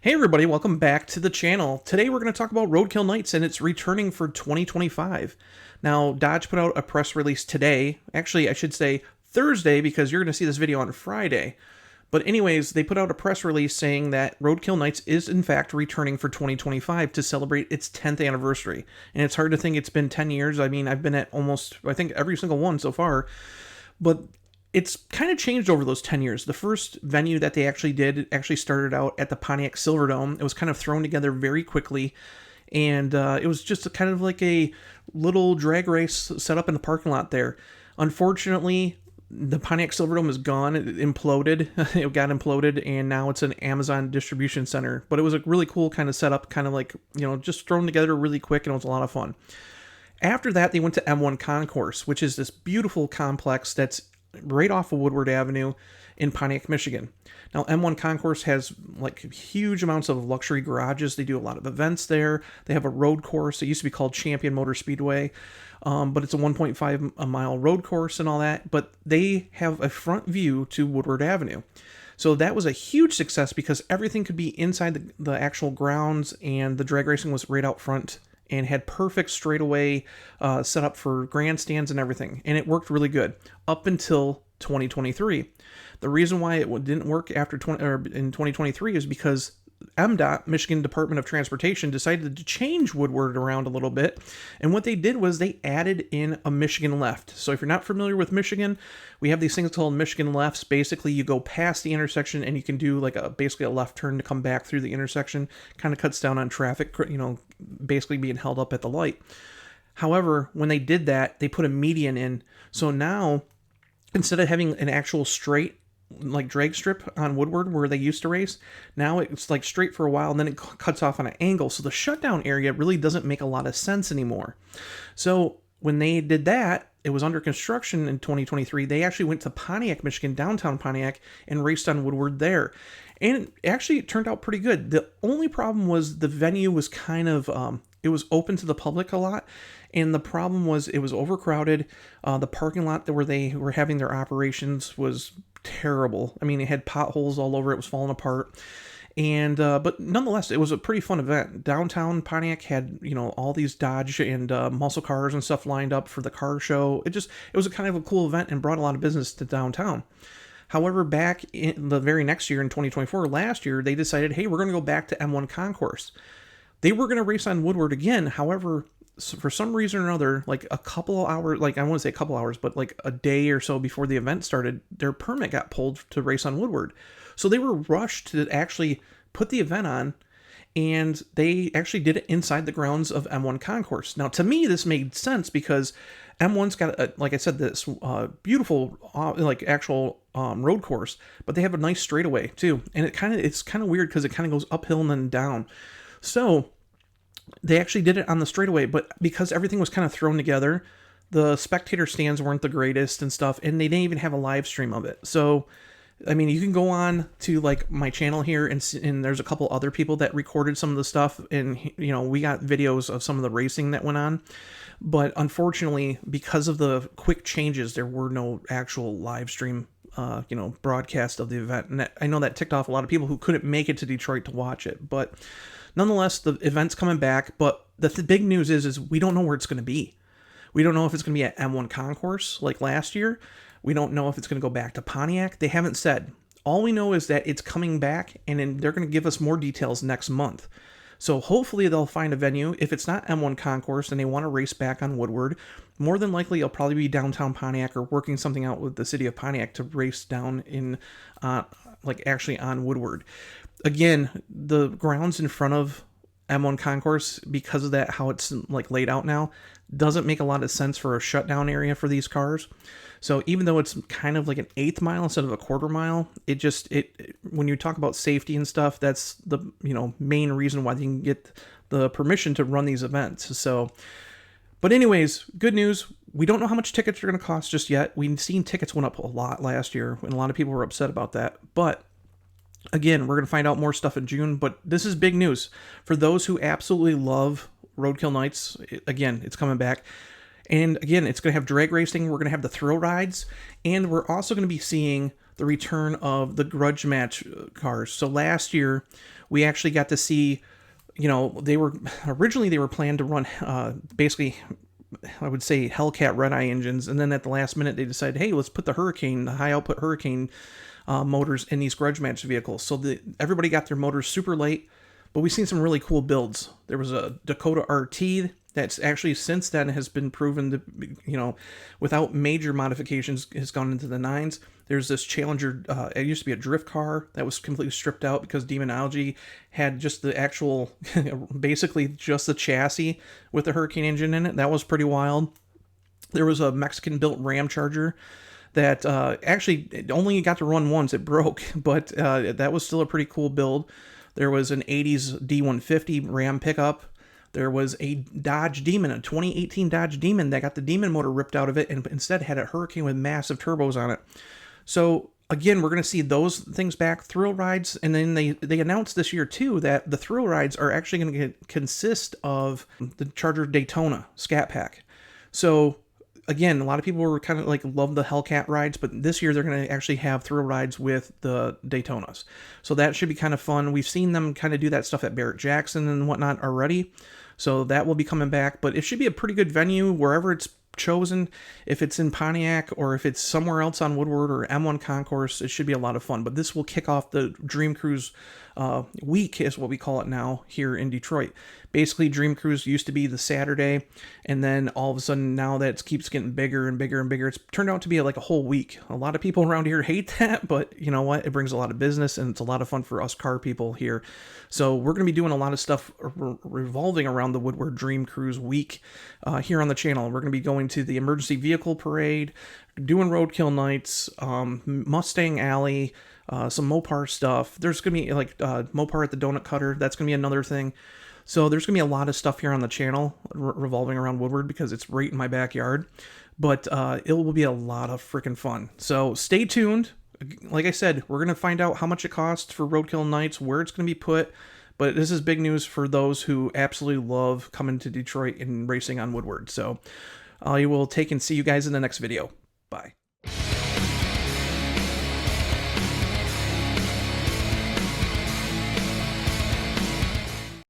Hey everybody, welcome back to the channel. Today we're going to talk about Roadkill Nights and it's returning for 2025. Now, Dodge put out a press release today. Actually, I should say Thursday because you're going to see this video on Friday. But anyways, they put out a press release saying that Roadkill Nights is in fact returning for 2025 to celebrate its 10th anniversary. And it's hard to think it's been 10 years. I mean, I've been at almost, I think, every single one so far. But it's kind of changed over those 10 years. The first venue that they actually did actually started out at the Pontiac Silverdome. It was kind of thrown together very quickly, and it was just kind of like a little drag race set up in the parking lot there. Unfortunately, the Pontiac Silverdome is gone. It imploded. It got imploded, and now it's an Amazon distribution center. But it was a really cool kind of setup, kind of like, just thrown together really quick, and it was a lot of fun. After that, they went to M1 Concourse, which is this beautiful complex that's right off of Woodward Avenue in Pontiac, Michigan. Now, M1 Concourse has like huge amounts of luxury garages. They do a lot of events there. They have a road course. It used to be called Champion Motor Speedway, but it's a 1.5 mile road course and all that. But they have a front view to Woodward Avenue. So that was a huge success because everything could be inside the actual grounds, and the drag racing was right out front and had perfect straightaway set up for grandstands and everything. And it worked really good up until 2023. The reason why it didn't work in 2023 is because MDOT, Michigan Department of Transportation, decided to change Woodward around a little bit. And what they did was they added in a Michigan left. So if you're not familiar with Michigan, we have these things called Michigan lefts. Basically, you go past the intersection and you can do like basically a left turn to come back through the intersection. Kind of cuts down on traffic, basically being held up at the light. However, when they did that, they put a median in. So now, instead of having an actual straight like drag strip on Woodward where they used to race, now it's like straight for a while and then it cuts off on an angle. So the shutdown area really doesn't make a lot of sense anymore. So when they did that, it was under construction in 2023. They actually went to Pontiac, Michigan, downtown Pontiac, and raced on Woodward there. And it turned out pretty good. The only problem was the venue was kind of, it was open to the public a lot. And the problem was it was overcrowded. The parking lot where they were having their operations was terrible. I mean, it had potholes all over. It was falling apart. And but nonetheless, it was a pretty fun event. Downtown Pontiac had all these Dodge and muscle cars and stuff lined up for the car show. It was a kind of a cool event and brought a lot of business to downtown. However, back in the very next year in 2024, last year, they decided, hey, we're going to go back to M1 Concourse. They were going to race on Woodward again. However, for some reason or another, like a couple of hours, like I won't say a couple hours, but like a day or so before the event started, their permit got pulled to race on Woodward. So they were rushed to actually put the event on, and they actually did it inside the grounds of M1 Concourse. Now, to me, this made sense because M1's got, like I said, this beautiful, like actual road course, but they have a nice straightaway too. And it's kind of weird because it kind of goes uphill and then down. So they actually did it on the straightaway, but because everything was kind of thrown together, the spectator stands weren't the greatest and stuff, and they didn't even have a live stream of it. So, I mean, you can go on to like my channel here, and there's a couple other people that recorded some of the stuff, and we got videos of some of the racing that went on. But unfortunately, because of the quick changes, there were no actual live stream broadcast of the event. And I know that ticked off a lot of people who couldn't make it to Detroit to watch it. But nonetheless, the event's coming back. But the big news is we don't know where it's going to be. We don't know if it's going to be at M1 Concourse like last year. We don't know if it's going to go back to Pontiac. They haven't said. All we know is that it's coming back, and then they're going to give us more details next month. So hopefully they'll find a venue. If it's not M1 Concourse and they want to race back on Woodward, more than likely it'll probably be downtown Pontiac or working something out with the city of Pontiac to race down in, actually on Woodward. Again, the grounds in front of M1 Concourse, because of that, how it's like laid out now, doesn't make a lot of sense for a shutdown area for these cars. So even though it's kind of like an 1/8 mile instead of a 1/4 mile, it when you talk about safety and stuff, that's the main reason why they can get the permission to run these events. So, but anyways, good news. We don't know how much tickets are going to cost just yet. We've seen tickets went up a lot last year, and a lot of people were upset about that. But again, we're going to find out more stuff in June. But this is big news for those who absolutely love Roadkill Nights. Again, it's coming back. And again, it's going to have drag racing. We're going to have the thrill rides. And we're also going to be seeing the return of the Grudge match cars. So last year, we actually got to see, you know, they were planned to run basically, I would say, Hellcat Red Eye engines, and then at the last minute they decided, hey, let's put the high output Hurricane motors in these Grudge match vehicles. So everybody got their motors super late, but we've seen some really cool builds. There was a Dakota RT that's actually since then has been proven to, you know, without major modifications, has gone into the nines. There's this Challenger, it used to be a drift car that was completely stripped out because Demonology had just the actual, basically just the chassis with the Hurricane engine in it. That was pretty wild. There was a Mexican-built Ram Charger that actually it only got to run once. It broke, but that was still a pretty cool build. There was an 80s D150 Ram pickup. There was a Dodge Demon, a 2018 Dodge Demon that got the Demon motor ripped out of it and instead had a Hurricane with massive turbos on it. So again, we're going to see those things back, thrill rides, and then they announced this year too that the thrill rides are actually going to consist of the Charger Daytona Scat Pack. So again, a lot of people were kind of like love the Hellcat rides, but this year they're going to actually have thrill rides with the Daytonas. So that should be kind of fun. We've seen them kind of do that stuff at Barrett-Jackson and whatnot already. So that will be coming back, but it should be a pretty good venue wherever it's chosen. If it's in Pontiac or if it's somewhere else on Woodward or M1 Concourse, it should be a lot of fun. But this will kick off the Dream Cruise week, is what we call it now here in Detroit. Basically, Dream Cruise used to be the Saturday, and then all of a sudden now that keeps getting bigger and bigger and bigger. It's turned out to be like a whole week. A lot of people around here hate that, but you know what? It brings a lot of business, and it's a lot of fun for us car people here. So we're going to be doing a lot of stuff revolving around the Woodward Dream Cruise week here on the channel. We're going to be going to the Emergency Vehicle Parade, doing Roadkill Nights, Mustang Alley, some Mopar stuff. There's going to be like Mopar at the Donut Cutter. That's going to be another thing. So there's going to be a lot of stuff here on the channel revolving around Woodward because it's right in my backyard. But it will be a lot of freaking fun. So stay tuned. Like I said, we're going to find out how much it costs for Roadkill Nights, where it's going to be put. But this is big news for those who absolutely love coming to Detroit and racing on Woodward. So I will take and see you guys in the next video. Bye.